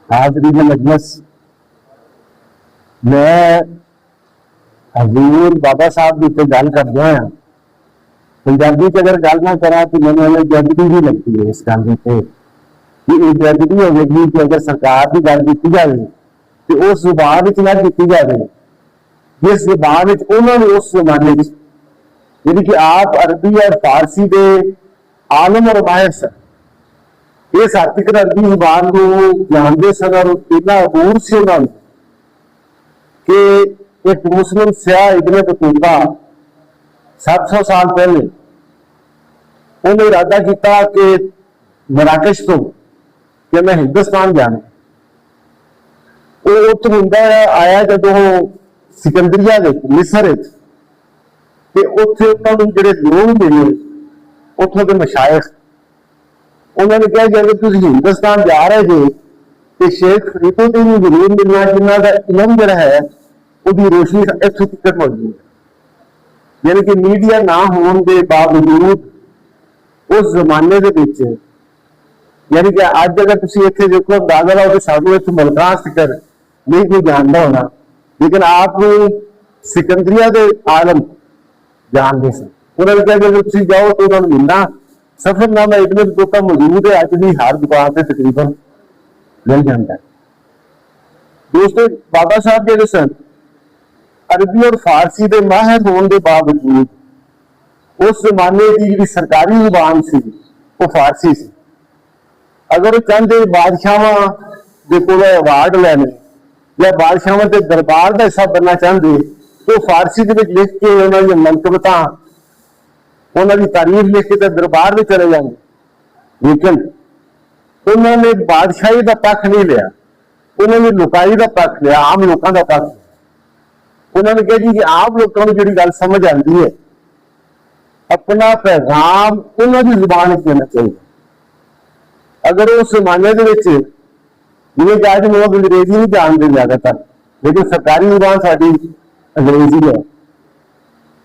हाजरी में मजलिस मैं हजूर बाबा साहब की गल करदा हां। पंजाबी च अगर गल ना करा तो मैंने बेअदबी भी लगती है इस गल कि बेअदबी होगी कि अगर सरकार की गल की जाए तो उस जुबान ना की जाए जिस जुबान उन्होंने उस जमाने यानी कि आप अरबी और फारसी के आलम और माहिर सन। इस हद तक अरबी जुबान को जानते सन और इतना अबूर से उन्होंने कि एक मुस्लिम सियाह इब्ने बतूता 700 साल पहले उन्हें इरादा किया कि मराकश तो कि मैं हिंदुस्तान जाना। वो उत्तर हुंदा आया जदों सिकंदरिया मिस्र ते उत्थे उन्होंने जिहड़े लोग मिले उत्थों के मशाइख उन्होंने कहा कि अगर तुम हिंदुस्तान जा रहे थे तो शेख फरीदुद्दीन जरूर मिलना जिन्हों का इलम जरा है उसकी रोशनी इतों तक मौजूद है। यानी कि मीडिया ना होने के बावजूद उस जमाने के विच यानी कि अज अगर तुम इतने देखो अंदाजा लाओ तो सानू इतने मुल्कां तक नहीं कोई जानता होना, लेकिन आप सिकंदरिया के आलम जानते सन। उन्होंने कहा कि अगर तुम जाओ तो उन्होंने मिलना सफरनामा इब्ने बतूता मौजूद है, अज भी हर दुकान से तकरीबन मिल जाता है। दोस्तों बाबा साहब जो सन अरबी और फारसी के माहिर होने के बावजूद उस जमाने की जी सरकारी जुबान सी वो फारसी सी। अगर वो चाहते बादशाह के कोल अवार्ड लैने या बादशाह के दरबार का हिस्सा बनना चाहते तो फारसी के लिख के उन्होंने मंतबत उन्होंने तारीफ लिख के दरबार में चले जाएंगे, लेकिन उन्होंने बादशाही का पक्ष नहीं लिया, उन्होंने लुकाई का पक्ष लिया, आम लोगों का पक्ष। उन्होंने कहा जी कि आम लोगों को जी गल समझ आती है अपना पैगाम उन्होंने जुबान देना चाहिए। अगर उस जमाने के जिन्हें कहा कि लोग अंग्रेजी नहीं जानते ज्यादातर, लेकिन सरकारी जुबान साड़ी अंग्रेजी है।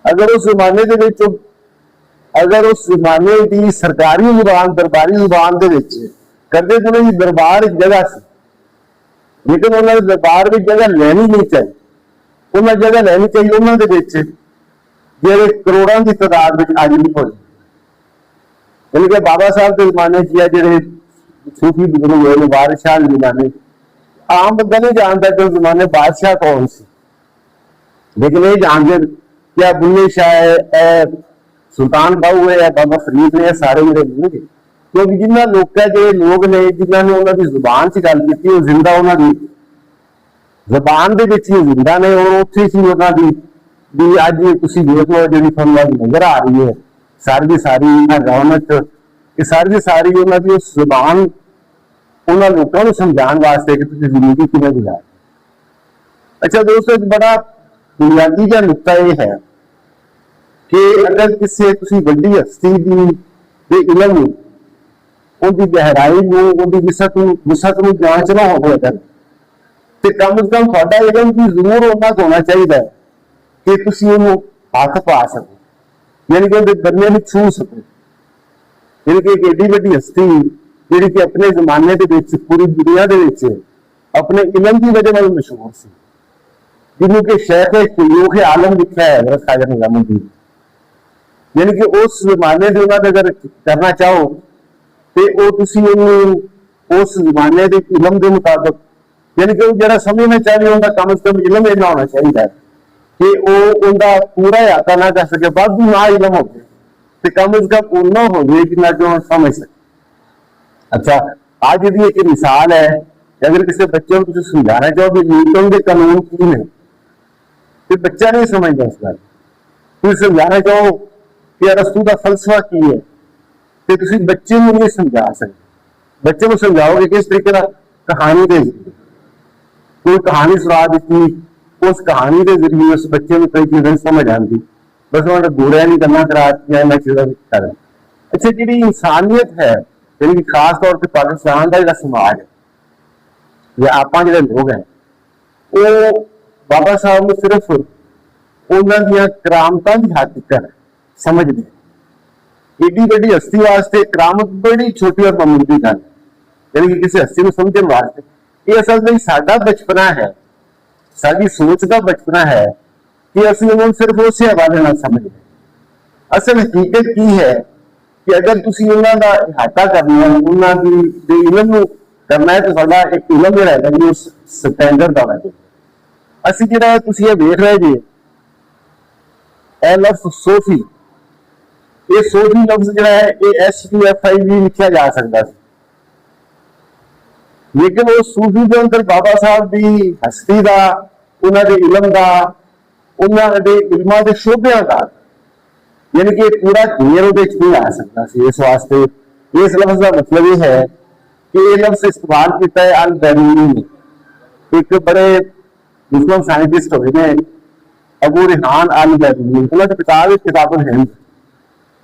अगर उस जमाने के अगर उस जमाने की सरकारी जुबान दरबारी जुबान के करते तो उन्होंने दरबार जगह से, लेकिन उन्होंने दरबार में जगह लेनी नहीं चाहिए। उन्हें जगह लेनी चाहिए उन्होंने जो करोड़ों की तादाद में आज भी हो जाए। यानी कि बाबा साहब के जमाने जो सूफी बुजुर्ग हुए बादशाह के जमाने आम बंदा नहीं जानता कि उस जमाने बादशाह कौन सी, लेकिन ये जानते क्या बुल्ले शाह सुल्तान बाहू है या बाबा फरीद ने सारे मेरे मिलने। क्योंकि जिन्होंने लोग ने जिन्होंने उन्होंने जुबान से गल की जिंदा उन्होंने जबान के जिंदा ने और उत्थे सी उन्होंने भी अज तुम देख लो जी थोड़ी नजर आ रही है सारी की सारी रौनक ये सारी की सारी उन्होंने उस जबान उन्होंने लोगों को समझाने वास्ते कि तुम जिंदगी किमें गुजार। अच्छा दोस्तों एक बड़ा बुनियादी का नुकता यह है कि अगर किसी किसी वड्डी हस्ती की इलम उनकी गहराई उनकी विसत जांचना हो अगर तो कम से कम थोड़ा इलम भी जरूर उन्ना होना चाहिए कि तुम उन्होंने हथ पा सको, यानी कि उनके बन्ने में छू सको। यानी कि एक एडी वड्डी हस्ती जी कि अपने जमाने के पूरी दुनिया के अपने इलम की वजह से मशहूर सी, जिन्हों के शेख शयूख आलम लिखा है ख्वाजा निजामुद्दीन। यानी कि उस जमाने से उन्होंने अगर करना चाहो तो उस जमाने के इलम के मुताबिक यानी कि जरा समझना चाहिए उनका कम से कम इलम इतना होना चाहिए कि वो उनका पूरा अहाता ना कर सके, वाधू ना इलम हो तो कम से कम उन्ना हो गए कि ना जो समझ सके। अच्छा आज यदि एक मिसाल है अगर किसी बच्चे को समझाना चाहो कि न्यूटन के कानून की है तो बच्चा नहीं समझता इस बात। तुम समझाना चाहो कि अरस्तू का फलसफा की है तो तुम बच्चे को नहीं समझा सकते। बच्चे को समझाओगे किस तरीके का कहानी दे कोई कहानी सुना दी उस कहानी के जरिए उस बच्चे को कई चीजें समझ आती, बस उन्होंने गोलियां नहीं करना करा इन्होंने चीज़ों कर। अच्छा जी इंसानियत है यानी कि खास तौर पर पाकिस्तान का जो समाज है या आप जो लोग हैं वो बाबा साहब ने सिर्फ उन्होंने करामतां की हद तक समझते एडी बड़ी हस्ती वास्ते करामत बड़ी छोटी और मामूली गल, यानी कि किसी हस्ती को समझने वास्ते ये असल में साडा बचपना है, साडी सोच का बचपना है कि असं उन्होंने सिर्फ उस हवाले ना समझ। असल हकीकत की है कि अगर तुम उन्होंने इहाता करना है, उन्होंने इलम करना है, तो साडा एक इलम जो है जी उस स्टैंडर्ड का होना चाहिए। असं जो तुम ये वेख रहे जी ए लफ्ज सोफी, ये सोफी लफ्ज जो है ये SUFI भी लिखा जा सकता है, लेकिन वो सूफी के अंदर बाबा साहब की हस्ती का, उन्होंने इलम का, उन्होंने इलमां के शोबियां का, यानी कि पूरा घेर नहीं आ सकता। इस वास्ते इस लफ्ज का मतलब ये है कि ये लफ्ज इस्तेमाल किया है अल बैरूनी ने, एक बड़े मुस्लिम साइंटिस्ट हुए ने अबू रिहान अल बैरूनी, उन्होंने किताब है,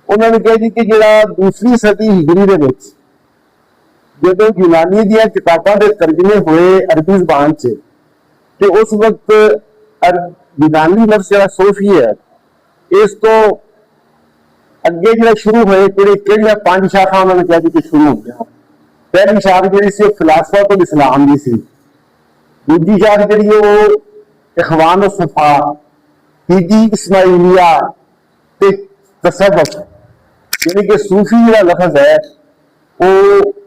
उन्होंने कहा जी कि जो दूसरी सदी हिजरी के जो यूनानी दियां किताबां के तर्जमे हुए अरबी जबान च, कि उस वक्त यूनानी लफ्ज जो सोफी है इस तो अगे जो शुरू हुए कि 5 शाखा उन्होंने कहा कि शुरू हो गया। पहली शाख जी फिलासफा इस्लाम की सी, दूजी शाख जी वो इखवान सफा, तीजी इस्माइलिया ते तसव्वुफ, यानी कि सूफी जो लफ्ज है वो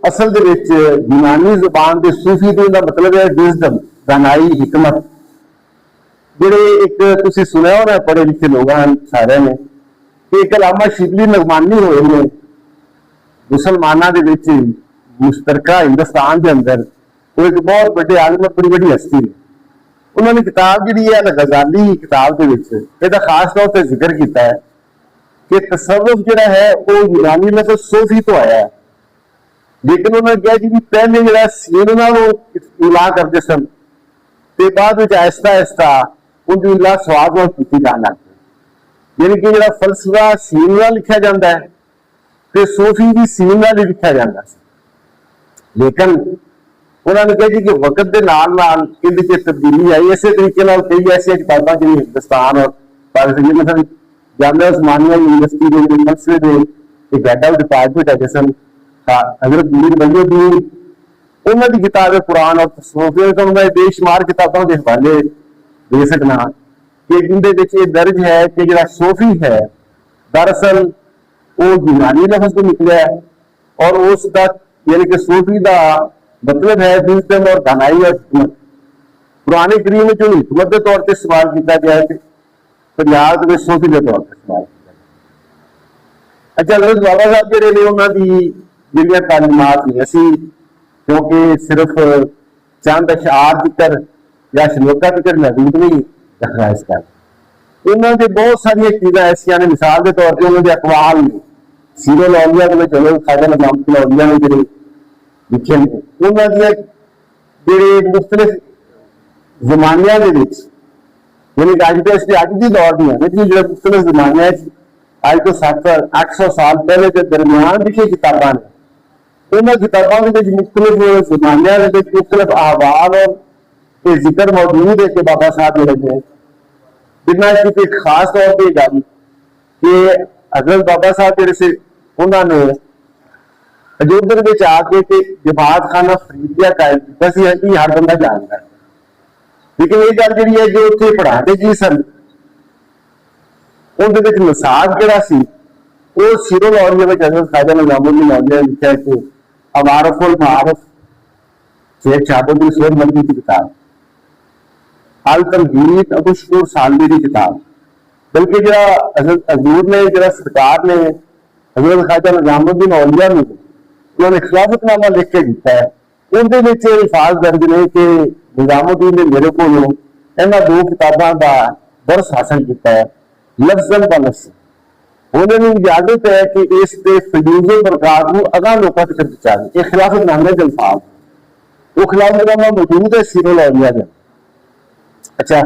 असल दे विच यूनानी जबान के सूफी का मतलब है विजडम, दानाई, हिकमत। जेडे एक तुसीं सुनिया होना पढ़े लिखे लोग सारे ने कि एक अलामा शिबली नगमानी होए ने मुसलमाना दे विच मुश्तरका हिंदुस्तान के अंदर, वो एक बहुत बड़े आलम, बड़ी बड़ी हस्ती है। उन्होंने किताब जी है गजाली किताब के विच इहदा खास तौर पर जिक्र किया है कि तसव्वुफ जिहड़ा है वो यूनानी लफ्ज सोफी तो आया है, लेकिन उन्होंने कहा जी पहले जो सीन वो इला करते सन, ते बाद में आहिस्ता आहिस्ता उनकी इला स्वाद और की जान लग गई, यानी कि जो फलसफा सीन में लिखा जाता है तो सोफी भी सीन में ही लिखा जाता है। लेकिन उन्होंने कहा जी कि वक्त के नाल नाल इहदे तब्दीली आई, इस तरीके कई ऐसी किताबां जो हिंदुस्तान और पाकिस्तान मतलब जामिया उस्मानिया यूनिवर्सिटी के फलसफे के एक हेड ऑफ डिपार्टमेंट है जिसम हजरत मीर बलिउद्दीन, उन्होंने किताब है कुरान और तसव्वुफ, तो मैं बेशुमार किताबों के हवाले दे सकना कि जिंदे दर्ज है कि जो सोफी है दरअसल वो यूनानी लफ्ज तो निकला है और उसका यानी कि सोफी का मतलब है विजडम और दानाई और हिकमत। पुराने करीम में जो हिकमत के तौर पर इस्तेमाल किया गया है, पंजाब में सोफी के तौर पर इस्तेमाल किया गया। अच्छा, हज़रत बाबा साहब जो ने उन्होंने जिहड़ियां तालीमात ने असी क्योंकि सिर्फ चंद अशार जिक्र या श्लोका जिक्र महदूद नहीं रखना, इस कर उन्होंने बहुत सारिया चीज़ां ऐसिया ने, मिसाल के तौर पर उन्होंने अकवाल ने सीरल औलिया के चलो खाजा नज़ामुल औलिया ने जो लिखे ने, उन्होंने जो मुख्तलिफ जमानिया के यानी कि अज की दौर दी जो मुख्तलिफ जमानिया अज तो 700-800 साल पहले के दरम्यान लिखी किताबां ने, उन्होंने किताबों के मुख्तलिफ जमानिया के मुख्तलिफ अहवाल और जिक्र मौजूद है कि बाबा साहब जो है जिन्हें की खास तौर पर गल कि हजरत बाबा साहब जो से उन्होंने अजोदर में आके जमात खाना फरीदिया कायम किया, हर बंदा जानता है। लेकिन ये गल जी है जो उत्थे पढ़ाते जी सन उनके निसाब जोड़ा सी वो सीरल औलिया में हजरत खाजा नज़ामुद्दीन औलिया ने लिखा है कि अवारफुल मारफ शेख शहाबुद्दीन सूरमर्दी की किताब, अल तमहीद अबू शकूर सालवी की किताब, बल्कि जो हजरत हजूर ने जो सरकार ने हजरत खाजा नज़ामुद्दीन औलिया में उन्होंने खिलाफतनामा लिख के दिता है, उनके अल्फाज दर्ज ने कि निजामुद्दीन ने मेरे को इन्होंने 2 किताबों का दर्स हासिल किया है लफ्ज़न ब लफ्ज़। उन्होंने इजाजत है कि इस फयूज़े बरकत को अगह लोगों तक पहुंचा दें, एक खिलाफतनामे के अल्फाज वो खिलाफतनामा मौजूद है सीरल औलिया में। अच्छा,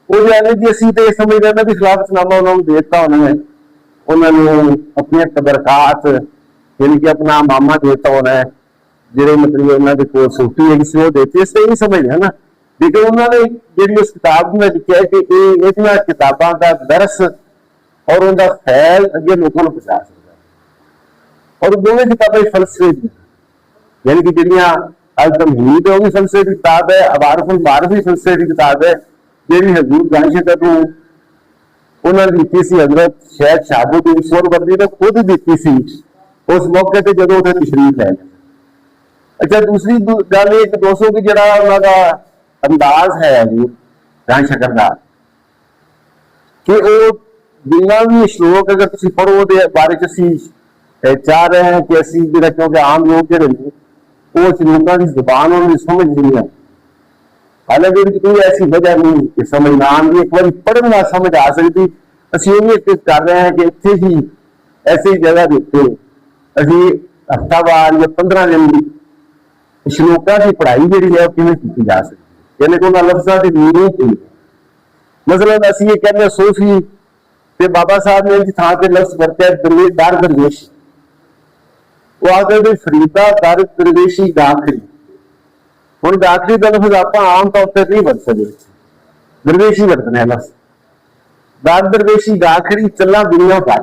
वो जो है कि असी तो समझ रहे हैं कि खिलाफतनामा उन्होंने देता, उन्होंने अपनी तबरकात यानी कि अपना मामा देता होना है जो मतलब उन्होंने कोल सूफी है किसी वो देती है, इससे नहीं समझ है ना। लेकिन उन्होंने जी उस किताब में लिखा है कि इन किताबों का दरस और उनका फैल अगे लोगों को पहुंचा सकता। और दोनों किताबें फलसफे दी, यानी कि जिन्नियां अज तमहीद वो भी फलसफे की किताब है, अबारफुल मारफ भी फलसफे की किताब है, जी हजूर गायशकर को उन्होंने दी सी हजरत शैख शहाबुद्दीन सोहरवर्दी ने खुद दी सी उस मौके पर जो उसे तशरीफ लै गए। अच्छा, दूसरी गल एक दोस्तों की जरा उन्होंने अंदाज है हजूर गायशकर का कि वो जिन्ना भी श्लोक अगर तुम पढ़ो वो बारे चाह रहे हैं कि असी जो, क्योंकि आम लोग जो वो श्लोकों की जुबान उन्हें समझ नहीं है, हालांकि कोई ऐसी वजह नहीं कि समझ ना आती, एक बार पढ़ना समझ आ सकती। असं कर रहे हैं कि इतने ही ऐसी जगह देते असी हफ्तावार या 15 दिन की श्लोकों की पढ़ाई जी है किमें की जा सकती, यानी कि उन्होंने लफ्जों की मीनिंग चाहिए। मसलन असं ये कहते सूफी ते बाबा साहब ने थां पर लफ्ज वरत्या दर दरवेश, वो आकर फरीदा दर दरवेशी गाखरी। हम गाखरी का लफ्ज आप आम तौर पर नहीं वरत सकते, दरवेशी वरतने लफ्ज दर दरवेशी गाखरी चला दुनिया भर।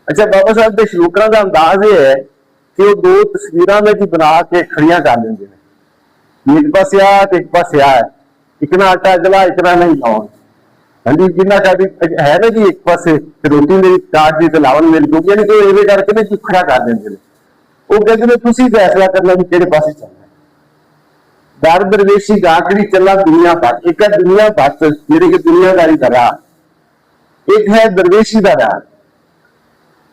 अच्छा, बाबा साहब के श्लोकों का अंदाज यह है कि वो दो तस्वीर में जी बना के खड़िया कर लेंगे, एक पास आ एक पास आ, इतना आटा जला इतना नहीं लाओ। हाँ जी, जिन्ना है ना जी एक पास रोटी मेरी काट दी तो लावन मेरी डूब, यानी कि इवे करके ना जी खड़ा कर देंगे। वो कहते हैं तुम फैसला करना भी किहड़े पासे चलना। दर दरवेशी गाखड़ी चला दुनिया भर, एक है दुनिया भर जी कि दुनियादारी का राह, एक है दरवेशी का राह।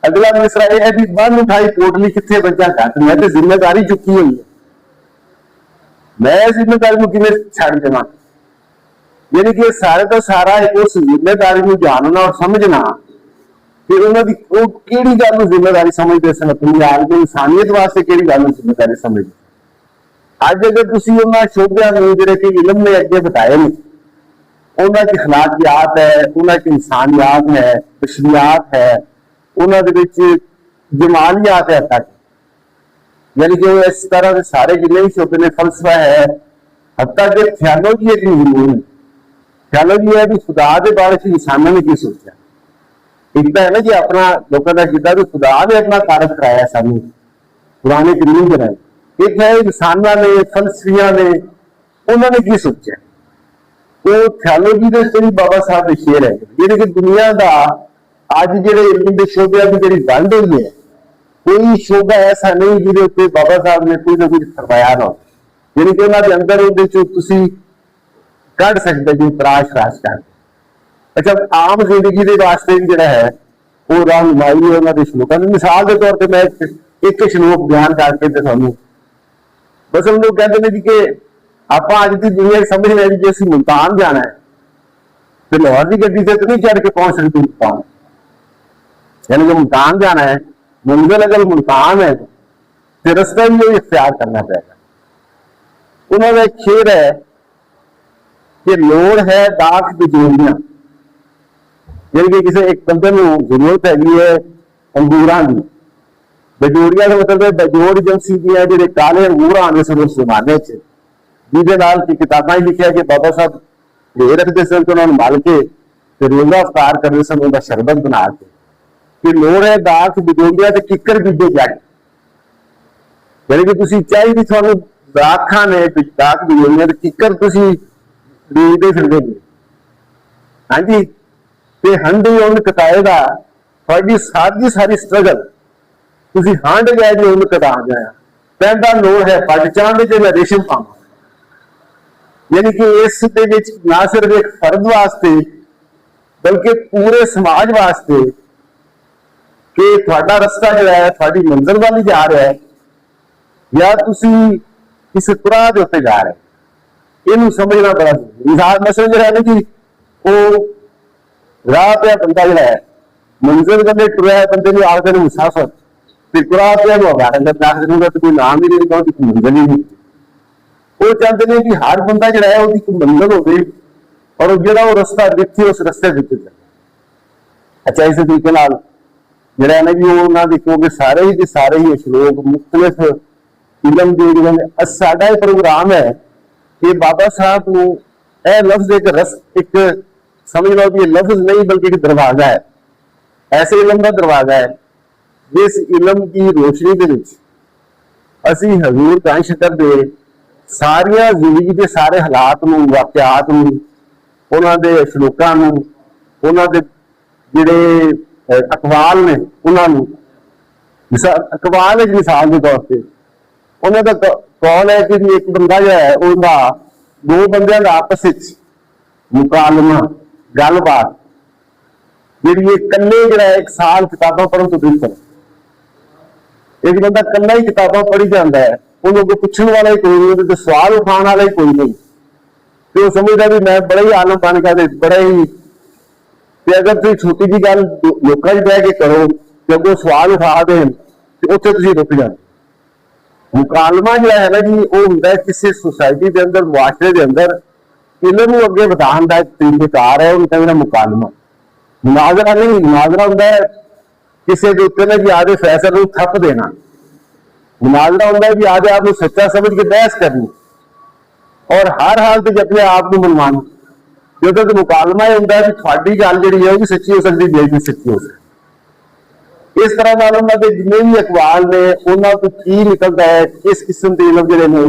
अगला मिसरा यह है भी बन उठाई पोटली कितने बच्चा घट, मैं तो जिम्मेदारी चुकी हुई है, मैं जिम्मेदारी को किमें छड़ देव। यानी कि सारे तो सारा उस जिम्मेदारी को जानना और समझना कि उन्होंने केड़ी गल जिम्मेदारी समझते सन, अपनी आदमी इंसानियत वास्ते केड़ी गल जिम्मेदारी समझते। अज अगर तुम उन्होंने शोभिया जो कि इलम ने अगे बताए नहीं, उन्होंने अखलाकियात है, उन्होंने इंसानियात है, बशरियात है, उन्होंने जमालियात है तक, यानी कि इस तरह के सारे जिन्हें भी शोभे ने फलसफा है, हत्ता कि थियोलॉजी एक मजमून है। थियोलॉजी है भी खुदा के बारे में इंसानों ने की सोचा। एक तो है ना जी अपना लोगों का जिदा भी खुदा ने अपना कारज कराया सानू पुराने करीम कराए, एक है इंसानों ने फलसफिया ने उन्होंने की सोचा। तो थियोलॉजी के बाबा साहब के शेर है जिहड़े कि दुनिया का अज जो इलम के शोबे की जी वंड हुई है, कोई शोबा ऐसा नहीं जिहदे उत्ते बाबा साहब ने कोई ना कुछ फरमाया ना, यानी कि उन्होंने अंदर वो कढ़ सकते जी तराश राश कर। अच्छा, आम जिंदगी के वास्ते जोड़ा है वो रहनुमाई उन्होंने श्लोकों की मिसाल के तौर पर मैं एक श्लोक बयान करके सानू बस हम लोग कहते हैं जी कि आप अज की दुनिया समझ रहे हैं जी असं मुल्तान जाना है तो लाहौर की गड्डी से तो नहीं चढ़ के पहुंच सकती मुल्तान, यानी कि मुल्तान जाना है, मंजिल अगर मुल्तान है तो रस्ता भी वो इख्तियार करना पड़ेगा। उन्होंने एक शेर है कि लोड़ है दाख बजोरियां, यानी कि किसी एक बंदे को जरूरत हैगी है अंगूरां की। बजोरिया का मतलब है बजोड़ एजेंसी दियां जो काले अंगूर आने सन उस जमाने च, जिहदे किताबां लिखा कि बाबा साहब ले रखते सन तो उन्होंने मल के रोजा अवतार करते सन, उनका शरबत बना के कि लोड़ है दाख बजोरिया तो किकर बीजे जग, यानी कि तुम चाहिए थोड़ा दाखा ने दाख बजोरिया तो किकर तुम बीजते फिरते नहीं। हाँ जी, ते हंड उन कटाएगा थोड़ी सारी सारी स्ट्रगल तुम हंड गए जो उन कटा गया पहला लोड़ है पट चांद जो रेशम पावा, यानी कि इस ना सिर्फ एक फर्द वास्ते बल्कि पूरे समाज वास्ते कि थोड़ा रस्ता जो है थोड़ी मंजिल वाली जा रहा है या तुम किस तुराह के उत्ते जा रहे, इनू समझना बड़ा मिसाल मसला जो है ना जी वो राह पे बंदा जो है मंजिल बंदे टुरा है, बंदे को आखते मुसाफर फिर तुराह पे तो कोई नाम ही नहीं होता, मंजिल ही नहीं। वो चाहते हैं कि हर बंदा जो है वो मंजिल हो गई और जो वो रस्ता जिथे उस रस्ते चले। अच्छा, इस तरीके जोड़ा है ना जी वो देखोगे सारे ही श्लोक मुख्तलिफ इलम के साडा प्रोग्राम है कि बाबा साहब को यह लफ्ज एक रस एक समझ लो कि लफ्ज नहीं बल्कि एक दरवाजा है ऐसे इलम का दरवाजा है जिस इलम की रोशनी के विच असी हजूर गंज शकर दे सारिया जिंदगी के सारे हालात नूं वाकियात नूं उन्हां दे शलोकां नूं उन्हां दे जिहड़े अकवाल ने उन्हां नूं अकवाल एक मिसाल के तौर पर उन्हां दा कौल है कि एक बंदा जो है उनका दो बंदियां दा आपस विच मुकालमा गलबात जी कल्ले जो एक साल किताबां पढ़न तो बेहतर एक बंदा कल्ला ही किताबां पढ़ी जाता है उन्होंने पूछने वाला ही कोई नहीं तो सवाल उठाने वाला ही कोई नहीं तो समझता भी मैं बड़ा ही आलम बन गया बड़ा ही अगर तुम छोटी जी गल लोगों बह के करो कि अगर सवाल उठा दें तो उत्थे तुसीं रुक जाओ मुकालमा जो है ना जी वो होंगे किसी सोसाइटी के अंदर मुआशरे के अंदर इन्होंने अगे बढ़ाने का एक तरीकेकार है उनका मेरा मुकालमा मुनाजरा नहीं मुनाजरा होंगे किसी के उत्ते ना जी आदे फैसले थप देना मुनाजरा होंगे भी आदे आप सच्चा समझ के बहस करनी और हर हालत अपने आप को मनवाना जो तो मुकालमा यह होंगे भी थोड़ी गल जी है सच्ची हो सकती बेइज्जती सच्ची हो सकती इस तरह नाल उन्होंने जिन्ने भी अखबार ने उन्होंने की निकलता है किस किस्म के इलम जोड़े ने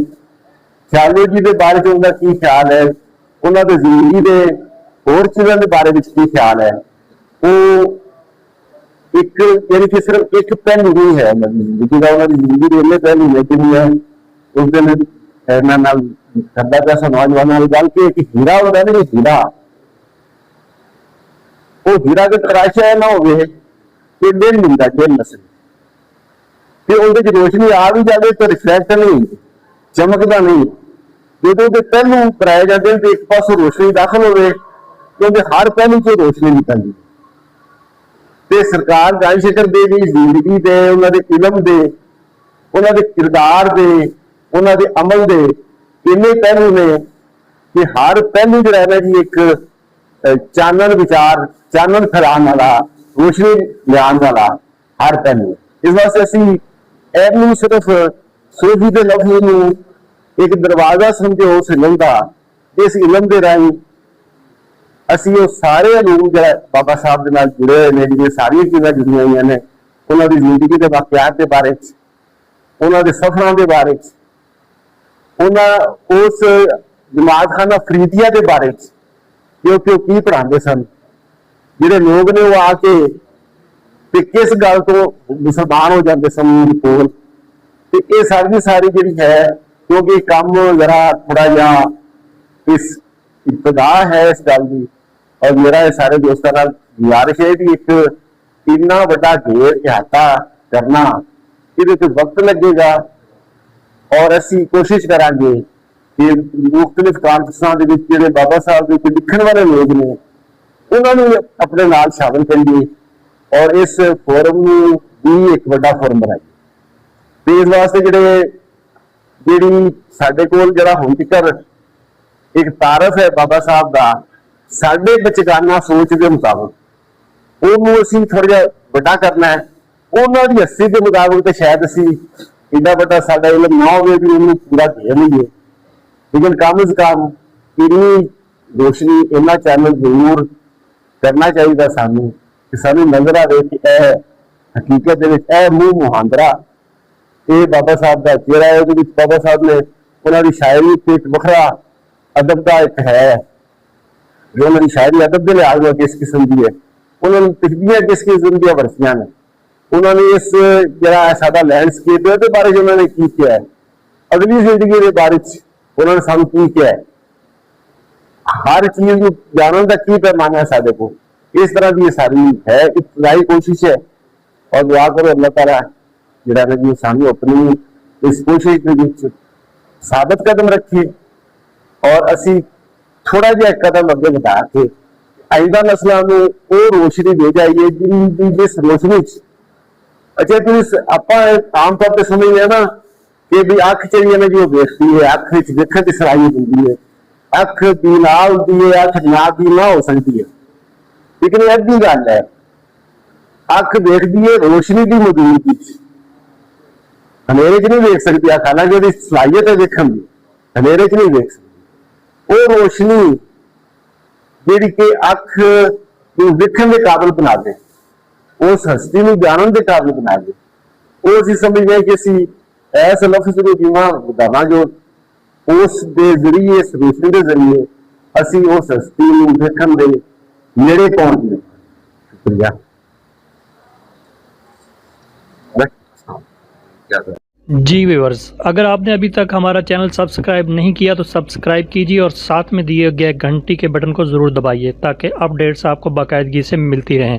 थियोलॉजी के बारे में उनका की ख्याल है उन्होंने जिंदगी के होर चीज़ों के बारे में की ख्याल है वो एक यानी कि सिर्फ एक पहलू नहीं है जिंदगी का उन्होंने जिंदगी के इन्ने पहलू लेकिन है उस दिन करता पैसा नौजवानों गल के एक हीरा होता है ना हीरा वो हीरा के तराशा ना हो डेढ़ मिलता डेढ़ नस्ल फिर उनके रोशनी आ भी जाए तो रिफ्लैक्ट नहीं चमकता नहीं जो पहलू कराए जाते हैं तो एक पास रोशनी दाखिल हो क्योंकि हर पहलू से रोशनी निकलती ते सरकार गंज शकर दे भी जिंदगी दे उन्होंने इलम दे उन्होंने किरदार दे उन्होंने अमल दे इन्ने पहलू ने कि हर पहलू जो है ना जी एक चानन विचार चानन फैलाने वाला रोशनी लियान वाला हर पहलू इस वास्ते असी एनू सिर्फ सूफी के लफ्ज नूं एक दरवाजा समझो उस इलम का इस इलम के राही असी वो सारे लोग जो बाबा साहब के नाल जुड़े हुए हैं जो सारिया चीज़ां जुड़िया हुई ने उन्होंने जिंदगी के वाकयात के बारे उन्होंने सफरों के बारे उस जमात खाना फरीदिया के बारे क्योंकि वो की पढ़ाते सन जिहड़े लोग ने वो आके ते किस गल तो मुसलमान हो जाते सन कोल ते ये सारी सारी जी है क्योंकि काम जरा थोड़ा जहा इस इब्तदा है इस गल की और मेरा सारे दोस्तों का गुजारिश है कि एक इन्ना बड़ा घेर इहाता करना ये वक्त लगेगा और असी कोशिश करांगे कि मुख्तलिफ कॉन्फ्रेंसां दे विच जिहड़े बाबा साहब के लिखण वाले लोग ने उन्होंने अपने नाल शामिल करिए और इस फोरम भी एक बड़ा फोरम बनाइए इस वास्ते जी साडे कोल जिहड़ा हुण तक एक तारफ है बाबा साहब का साडे बचगाना सोच के मुताबिक उन्होंने असीं थोड़ा जिहा वड्डा करना है उन्होंने हस्सी के मुताबिक तो शायद असीं इन्ना बड़ा साडा इलम ना होवे भी उन्होंने पूरा घेर लईए लेकिन कम अज कम इन्नी रोशनी इन्ना चैनल जरूर करना चाहिए सानू कि सानू नजर आए कि यह हकीकत मुंह मुहांदरा ये बाबा साहब का चेहरा है बाबा साहब ने उन्होंने शायरी एक वखरा अदब का एक है जो उन्होंने शायरी अदब के लिहाज में किस किस्म की है उन्होंने तस्वीरें किस किस्म की वरसियां ने उन्होंने इस जरा सादा लैंडस्केप है बारे उन्होंने की किया है अगली जिंदगी के बारे उन्होंने सानू की किया है हर चीज को जानने का की पैमाना है साडे को इस तरह की सारी है इब्तदाई कोशिश है और दुआ करो अल्लाह ताला जिहड़ा है जी सानू अपनी इस कोशिश के साबित कदम रखिए और असी थोड़ा जिहा कदम अगे बढ़ा के आइंदा नस्लों को वो रोशनी दे जाइए जिस रोशनी अच्छा तुम आप आम तौर पर समझते ना कि भी अख चाहिए ना जी वो देखती है अख देखने की सलाहियत होती है अख की ना होती है अख ना की ना हो सकती है लेकिन अद्धी गल है अख देखती है रोशनी की मौजूदगी हनेरे च नहीं देख सकती अख हालांकि वो सलाहियत है देखने की हनेरे च नहीं देख सकती वो रोशनी जी कि अख देखने के काबिल बना दे उस हस्ती ਨੂੰ ਜਾਣਨ ਦੇ ਕਾਰਨ ਬਣਾ ਦੇ। ਉਹ ਅਸੀਂ ਸਮਝਦੇ ਕਿ ਅਸੀਂ ਇਸ ਲਫ਼ਜ਼ ਨੂੰ ਬੀਮਾ ਵਧਾਵਾਂ ਜੋ ਉਸ ਦੇ ਜ਼ਰੀਏ ਇਸ ਰੋਸ਼ਨੀ ਦੇ ਜ਼ਰੀਏ ਅਸੀਂ ਉਸ ਹਸਤੀ ਨੂੰ ਦੇਖਣ ਦੇ ਨੇੜੇ ਪਹੁੰਚਦੇ। शुक्रिया। जी व्यूअर्स, अगर आपने अभी तक हमारा चैनल सब्सक्राइब नहीं किया तो सब्सक्राइब कीजिए और साथ में दिए गए घंटी के बटन को ज़रूर दबाइए ताकि अपडेट्स आपको बाकायदगी से मिलती रहें।